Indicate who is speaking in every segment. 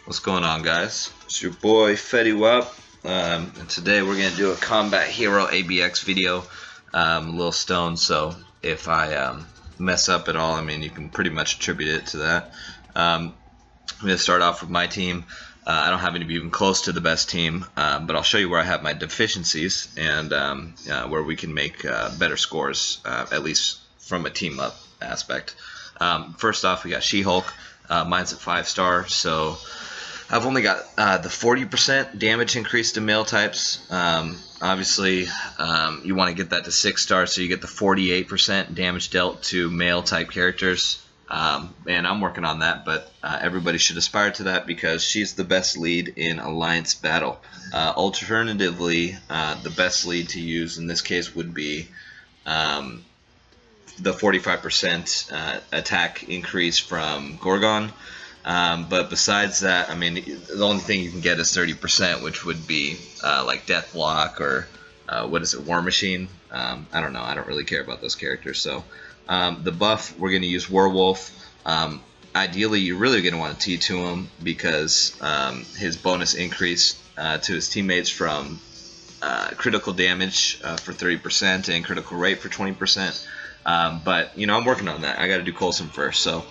Speaker 1: What's going on, guys? It's your boy Fetty Wap, and today we're gonna do a Combat Hero ABX video. A little stoned, so if I mess up at all, I mean, you can pretty much attribute it to that. I'm gonna start off with my team. I don't have any even close to the best team, but I'll show you where I have my deficiencies and where we can make better scores, at least from a team up aspect. First off, we got She-Hulk. Mine's at 5-star, so I've only got the 40% damage increase to male types. Obviously, you want to get that to 6-star, so you get the 48% damage dealt to male type characters. And I'm working on that, but everybody should aspire to that because she's the best lead in Alliance battle. Alternatively, the best lead to use in this case would be the 45% attack increase from Gorgon. But besides that, I mean, the only thing you can get is 30%, which would be like Death Block or what is it, War Machine? I don't know. I don't really care about those characters. So the buff, we're going to use Werewolf. Ideally, you're really going to want to T2 him because his bonus increase to his teammates from critical damage for 30% and critical rate for 20%. But you know, I'm working on that. I got to do Coulson first. So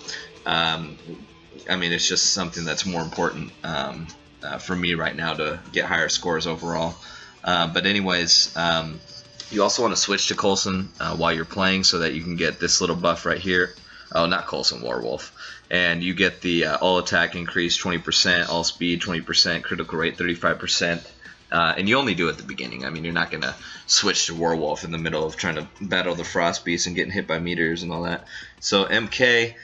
Speaker 1: I mean, it's just something that's more important for me right now to get higher scores overall. But anyways, you also want to switch to Coulson while you're playing so that you can get this little buff right here. Oh, not Coulson, Werewolf. And you get the all attack increase 20%, all speed 20%, critical rate 35%. And you only do it at the beginning. I mean, you're not going to switch to Werewolf in the middle of trying to battle the Frost Beast and getting hit by meteors and all that. So MK,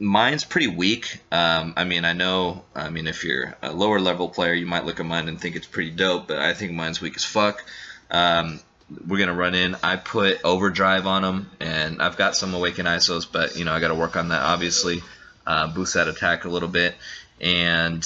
Speaker 1: mine's pretty weak. I mean, I know, if you're a lower level player, you might look at mine and think it's pretty dope, but I think mine's weak as fuck. We're going to run in. I put Overdrive on them, and I've got some Awaken ISOs, but, you know, I got to work on that, obviously. Boost that attack a little bit. And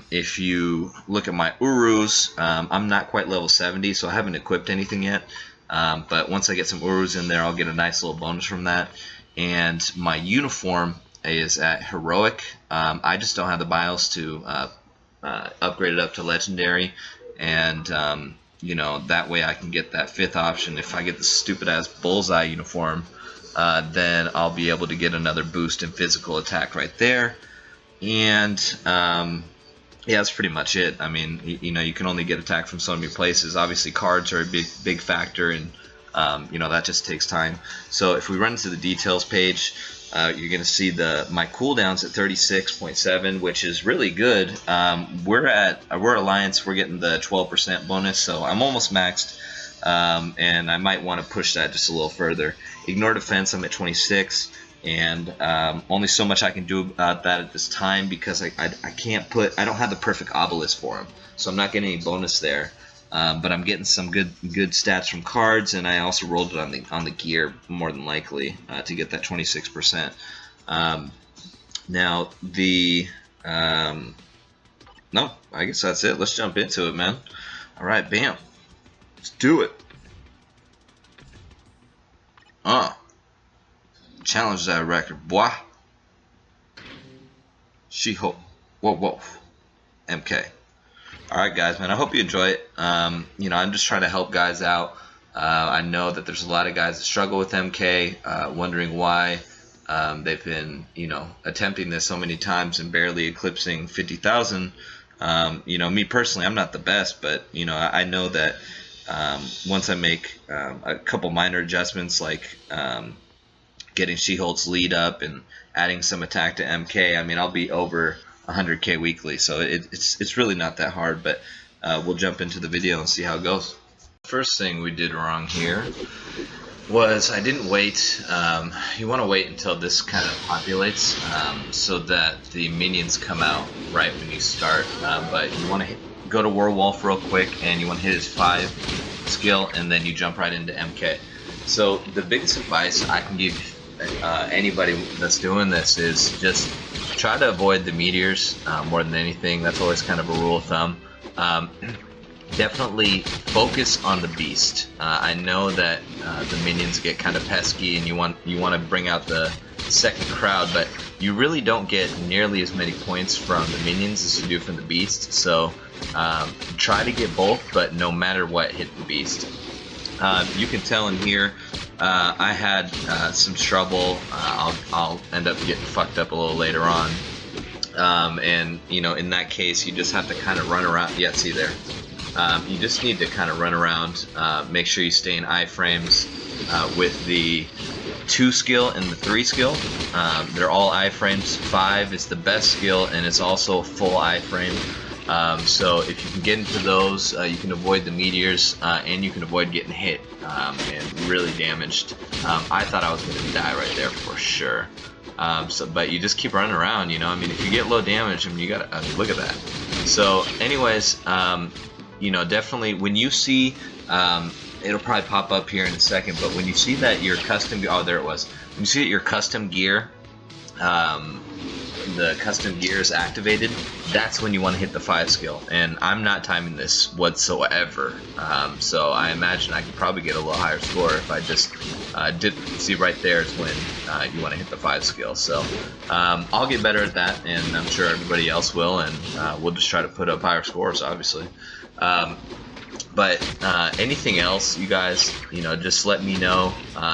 Speaker 1: if you look at my Urus, I'm not quite level 70, so I haven't equipped anything yet. But once I get some Urus in there, I'll get a nice little bonus from that. And my uniform is at Heroic. I just don't have the BIOS to upgrade it up to Legendary. And, you know, that way I can get that 5th option. If I get the stupid-ass Bullseye uniform, then I'll be able to get another boost in physical attack right there. And yeah, that's pretty much it. I mean, you know, you can only get attack from so many places. Obviously, cards are a big factor, and you know, that just takes time. So if we run into the details page, you're going to see my cooldowns at 36.7, which is really good. We're Alliance. We're getting the 12% bonus, so I'm almost maxed. And I might want to push that just a little further. Ignore defense. I'm at 26. And only so much I can do about that at this time because I don't have the perfect obelisk for him, so I'm not getting any bonus there. But I'm getting some good stats from cards, and I also rolled it on the gear more than likely to get that 26%. Now no, I guess that's it. Let's jump into it, man. All right, bam, let's do it. Challenge that record, boy. She-Hulk. Whoa. MK. Alright, guys, man. I hope you enjoy it. You know, I'm just trying to help guys out. I know that there's a lot of guys that struggle with MK, wondering why they've been, you know, attempting this so many times and barely eclipsing 50,000. You know, me personally, I'm not the best, but, you know, I know that once I make a couple minor adjustments, like getting She-Hulk's lead up and adding some attack to MK, I mean, I'll be over 100k weekly, so it's really not that hard. But we'll jump into the video and see how it goes. First thing we did wrong here was I didn't wait. You want to wait until this kind of populates so that the minions come out right when you start. But you want to go to Werewolf real quick, and you want to hit his 5 skill, and then you jump right into MK. So the biggest advice I can give anybody that's doing this is just try to avoid the meteors more than anything. That's always kind of a rule of thumb. Definitely focus on the beast. I know that the minions get kind of pesky, and you want to bring out the second crowd, but you really don't get nearly as many points from the minions as you do from the beast. So try to get both, but no matter what, hit the beast. You can tell in here I had some trouble. I'll end up getting fucked up a little later on. And you know, in that case, you just have to kind of run around. Yeah, see there. You just need to kind of run around. Make sure you stay in iframes with the 2 skill and the 3 skill. They're all iframes. 5 is the best skill, and it's also a full iframe. So if you can get into those, you can avoid the meteors, and you can avoid getting hit and really damaged. I thought I was going to die right there for sure. But you just keep running around, you know. I mean, if you get low damage, I mean, you gotta look at that. So, anyways, you know, definitely when you see, it'll probably pop up here in a second. But when you see that your custom, oh, there it was. When you see that your custom gear, the custom gear is activated, that's when you want to hit the 5 skill. And I'm not timing this whatsoever, so I imagine I could probably get a little higher score if I just did. See right there is when you want to hit the 5 skill. So I'll get better at that, and I'm sure everybody else will, and we'll just try to put up higher scores, obviously. But anything else, you guys, you know, just let me know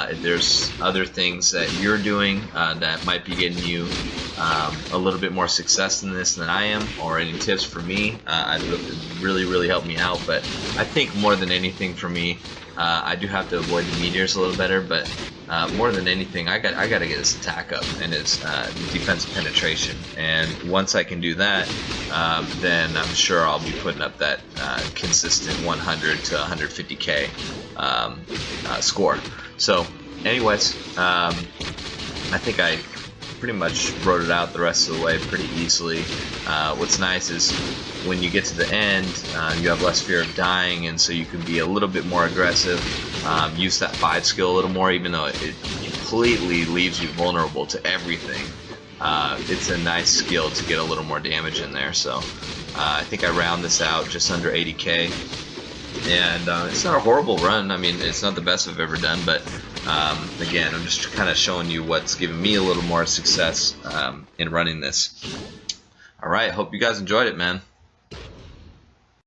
Speaker 1: if there's other things that you're doing that might be getting you a little bit more success in this than I am, or any tips for me. It really help me out. But I think more than anything for me, I do have to avoid the meteors a little better, but more than anything, I got to get this attack up, and it's defensive penetration. And once I can do that, then I'm sure I'll be putting up that consistent 100 to 150k score. So, anyways, I think I pretty much wrote it out the rest of the way pretty easily. What's nice is when you get to the end, you have less fear of dying, and so you can be a little bit more aggressive. Use that 5 skill a little more, even though it completely leaves you vulnerable to everything. It's a nice skill to get a little more damage in there. So I think I round this out just under 80k, and it's not a horrible run. I mean, it's not the best I've ever done, but again, I'm just kind of showing you what's given me a little more success in running this. Alright, hope you guys enjoyed it, man.